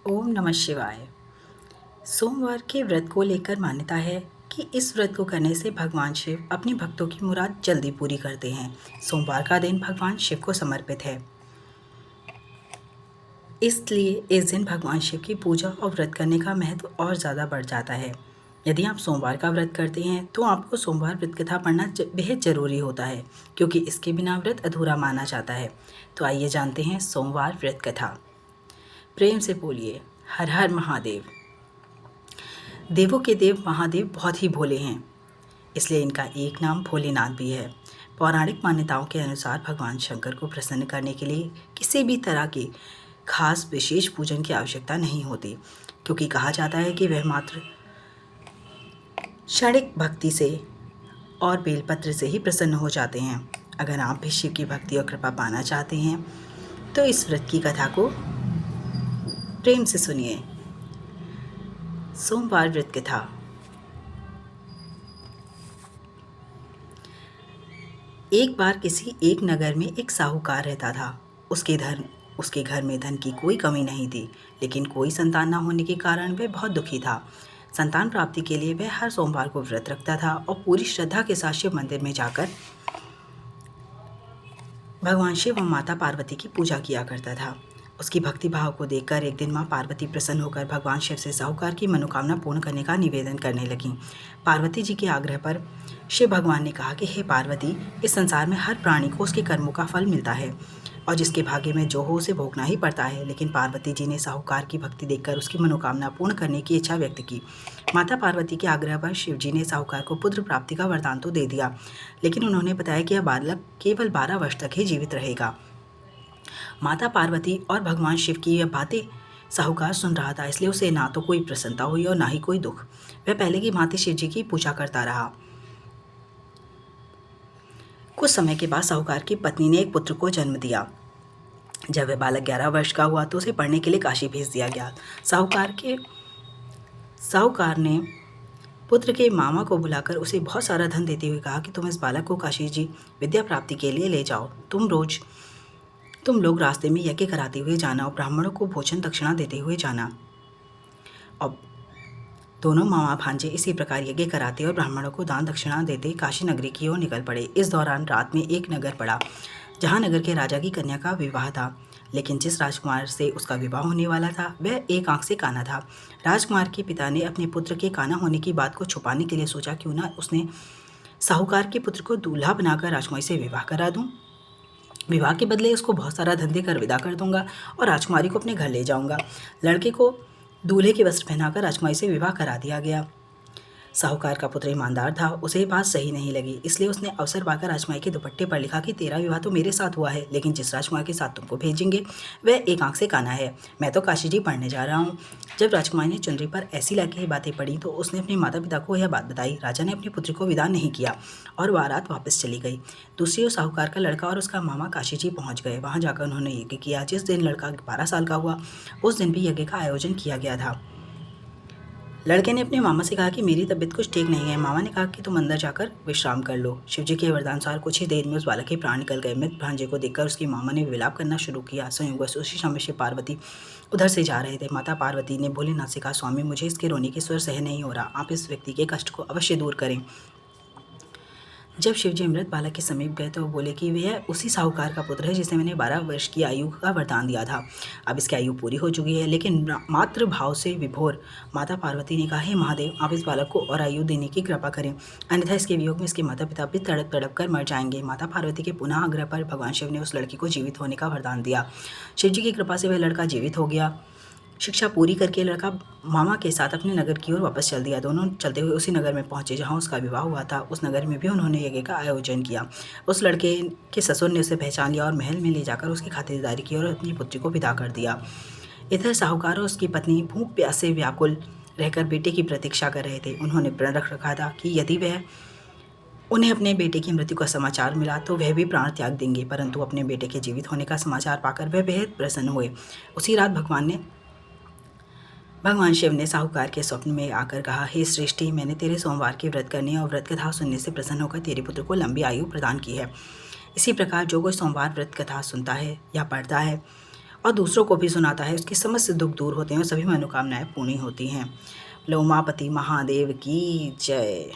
ओम नमः शिवाय। सोमवार के व्रत को लेकर मान्यता है कि इस व्रत को करने से भगवान शिव अपने भक्तों की मुराद जल्दी पूरी करते हैं। सोमवार का दिन भगवान शिव को समर्पित है, इसलिए इस दिन भगवान शिव की पूजा और व्रत करने का महत्व और ज़्यादा बढ़ जाता है। यदि आप सोमवार का व्रत करते हैं तो आपको सोमवार व्रत कथा पढ़ना बेहद ज़रूरी होता है, क्योंकि इसके बिना व्रत अधूरा माना जाता है। तो आइए जानते हैं सोमवार व्रत कथा। प्रेम से बोलिए हर हर महादेव। देवों के देव महादेव बहुत ही भोले हैं, इसलिए इनका एक नाम भोलेनाथ भी है। पौराणिक मान्यताओं के अनुसार भगवान शंकर को प्रसन्न करने के लिए किसी भी तरह की खास विशेष पूजन की आवश्यकता नहीं होती, क्योंकि कहा जाता है कि वह मात्र क्षणिक भक्ति से और बेलपत्र से ही प्रसन्न हो जाते हैं। अगर आप भी शिव की भक्ति और कृपा पाना चाहते हैं तो इस व्रत की कथा को प्रेम से सुनिए। सोमवार व्रत कथा। एक बार किसी एक नगर में एक साहूकार रहता था। उसके घर में धन की कोई कमी नहीं थी, लेकिन कोई संतान न होने के कारण वह बहुत दुखी था। संतान प्राप्ति के लिए वह हर सोमवार को व्रत रखता था और पूरी श्रद्धा के साथ शिव मंदिर में जाकर भगवान शिव और माता पार्वती की पूजा किया करता था। उसकी भक्ति भाव को देखकर एक दिन माँ पार्वती प्रसन्न होकर भगवान शिव से साहूकार की मनोकामना पूर्ण करने का निवेदन करने लगीं। पार्वती जी के आग्रह पर शिव भगवान ने कहा कि हे पार्वती, इस संसार में हर प्राणी को उसके कर्मों का फल मिलता है और जिसके भाग्य में जो हो उसे भोगना ही पड़ता है। लेकिन पार्वती जी ने साहूकार की भक्ति देखकर उसकी मनोकामना पूर्ण करने की इच्छा व्यक्त की। माता पार्वती के आग्रह पर शिव जी ने साहूकार को पुत्र प्राप्ति का वरदान तो दे दिया, लेकिन उन्होंने बताया कि यह बालक केवल 12 वर्ष तक ही जीवित रहेगा। माता पार्वती और भगवान शिव की यह बातें साहूकार सुन रहा था, इसलिए उसे ना तो कोई प्रसन्नता हुई और ना ही कोई दुख। वह पहले की भांति शिव जी की पूजा करता रहा। कुछ समय के बाद साहूकार की पत्नी ने एक पुत्र को जन्म दिया। जब वह बालक 11 वर्ष का हुआ तो उसे पढ़ने के लिए काशी भेज दिया गया। साहूकार ने पुत्र के मामा को बुलाकर उसे बहुत सारा धन देते हुए कहा कि तुम इस बालक को काशी जी विद्या प्राप्ति के लिए ले जाओ। तुम लोग रास्ते में यज्ञ कराते हुए जाना और ब्राह्मणों को भोजन दक्षिणा देते हुए जाना। अब दोनों मामा भांजे इसी प्रकार यज्ञ कराते और ब्राह्मणों को दान दक्षिणा देते काशी नगरी की ओर निकल पड़े। इस दौरान रात में एक नगर पड़ा, जहाँ नगर के राजा की कन्या का विवाह था, लेकिन जिस राजकुमार से उसका विवाह होने वाला था वह एक आंख से काना था। राजकुमार के पिता ने अपने पुत्र के काना होने की बात को छुपाने के लिए सोचा, क्यों ना उसने साहूकार के पुत्र को दूल्हा बनाकर राजकुमारी से विवाह करा दूं। विवाह के बदले उसको बहुत सारा धन देकर विदा कर दूंगा और राजकुमारी को अपने घर ले जाऊंगा। लड़के को दूल्हे के वस्त्र पहनाकर राजकुमारी से विवाह करा दिया गया। साहूकार का पुत्र ईमानदार था, उसे ये बात सही नहीं लगी, इसलिए उसने अवसर पाकर राजकुमारी के दुपट्टे पर लिखा कि तेरा विवाह तो मेरे साथ हुआ है, लेकिन जिस राजकुमार के साथ तुमको भेजेंगे वह एक आंख से काना है। मैं तो काशी जी पढ़ने जा रहा हूँ। जब राजकुमारी ने चुनरी पर ऐसी लाके बातें पढ़ी तो उसने अपने माता पिता को यह बात बताई। राजा ने अपनी पुत्री को विदा नहीं किया और बारात वापस चली गई। दूसरी ओर साहूकार का लड़का और उसका मामा काशी जी पहुँच गए। वहाँ जाकर उन्होंने यज्ञ किया। जिस दिन लड़का 12 साल का हुआ उस दिन भी यज्ञ का आयोजन किया गया था। लड़के ने अपने मामा से कहा कि मेरी तबीयत कुछ ठीक नहीं है। मामा ने कहा कि तुम अंदर जाकर विश्राम कर लो। शिवजी के वरदानुसार कुछ ही देर में उस बालक के प्राण निकल गए। मृत भांजे को देखकर उसकी मामा ने विलाप करना शुरू किया। संयोगवश उसी समय शिव पार्वती उधर से जा रहे थे। माता पार्वती ने भोलेनाथ से कहा, स्वामी, मुझे इसके रोने के स्वर सह नहीं हो रहा, आप इस व्यक्ति के कष्ट को अवश्य दूर करें। जब शिवजी मृत बालक के समीप गए तो वो बोले कि वह उसी साहूकार का पुत्र है जिसे मैंने 12 वर्ष की आयु का वरदान दिया था। अब इसकी आयु पूरी हो चुकी है, लेकिन मातृ भाव से विभोर माता पार्वती ने कहा, हे महादेव, आप इस बालक को और आयु देने की कृपा करें, अन्यथा इसके वियोग में इसके माता पिता भी तड़प तड़प कर मर जाएंगे। माता पार्वती के पुनः आग्रह पर भगवान शिव ने उस लड़के को जीवित होने का वरदान दिया। शिवजी की कृपा से वह लड़का जीवित हो गया। शिक्षा पूरी करके लड़का मामा के साथ अपने नगर की ओर वापस चल दिया। दोनों चलते हुए उसी नगर में पहुंचे जहां उसका विवाह हुआ था। उस नगर में भी उन्होंने यज्ञ का आयोजन किया। उस लड़के के ससुर ने उसे पहचान लिया और महल में ले जाकर उसकी खातिरदारी की और अपनी पुत्री को विदा कर दिया। इधर साहूकार और उसकी पत्नी भूख प्यास से व्याकुल रहकर बेटे की प्रतीक्षा कर रहे थे। उन्होंने प्रण रख रखा था कि यदि उन्हें अपने बेटे की मृत्यु का समाचार मिला तो वह भी प्राण त्याग देंगे, परंतु अपने बेटे के जीवित होने का समाचार पाकर वह बेहद प्रसन्न हुए। उसी रात भगवान शिव ने साहूकार के स्वप्न में आकर कहा, हे सृष्टि, मैंने तेरे सोमवार के व्रत करने और व्रत कथा सुनने से प्रसन्न होकर तेरे पुत्र को लंबी आयु प्रदान की है। इसी प्रकार जो कोई सोमवार व्रत कथा सुनता है या पढ़ता है और दूसरों को भी सुनाता है, उसके समस्त दुख दूर होते हैं और सभी मनोकामनाएं पूरी होती हैं। बोलो उमापति महादेव की जय।